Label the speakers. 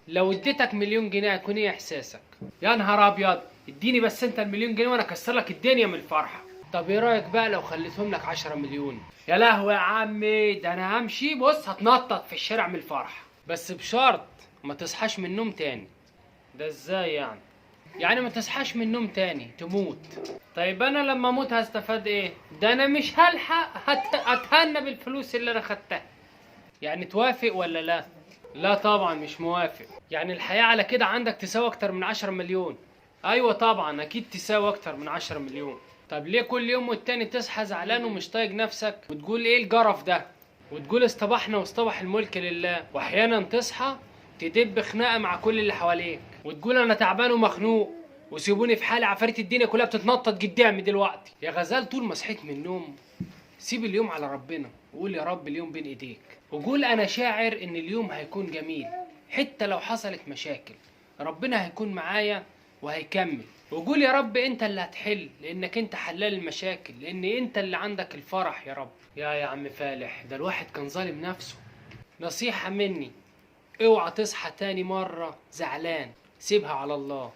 Speaker 1: لو اديتك مليون جنيه هيكون ايه احساسك؟ يا نهار ابيض، اديني بس انت المليون جنيه وانا اكسر لك الدنيا من الفرحه. طب ايه رايك بقى لو خليتهم لك 10 مليون؟ يا لهوي يا عمي، ده انا همشي بص هتنطط في الشارع من الفرحه، بس بشرط ما تصحاش من النوم تاني. ده ازاي يعني؟ يعني ما تصحاش من النوم تاني تموت. طيب انا لما اموت هستفاد ايه؟ ده انا مش هلحق اتهنى بالفلوس اللي انا خدتها. يعني توافق ولا لا؟ لا طبعا مش موافق. يعني الحياة على كده عندك تساوي اكتر من 10 مليون؟ ايوه طبعا اكيد تساوي اكتر من 10 مليون. طب ليه كل يوم والتاني تصحى زعلان ومش طايق نفسك وتقول ايه الجرف ده، وتقول اصطبحنا واصطبح الملك لله، واحيانا تصحى تدب خناقه مع كل اللي حواليك وتقول انا تعبان ومخنوق وسيبوني في حالي، عفاريت الدنيا كلها بتتنطط قدامي دلوقتي. يا غزال طول ما صحيت من النوم سيب اليوم على ربنا وقول يا رب اليوم بين ايديك، وقول انا شاعر ان اليوم هيكون جميل حتى لو حصلت مشاكل، ربنا هيكون معايا وهيكمل. وقول يا رب انت اللي هتحل لانك انت حلال المشاكل، لان انت اللي عندك الفرح يا رب. يا عم فالح، ده الواحد كان ظالم نفسه. نصيحة مني، اوعى تصحى تاني مرة زعلان، سيبها على الله.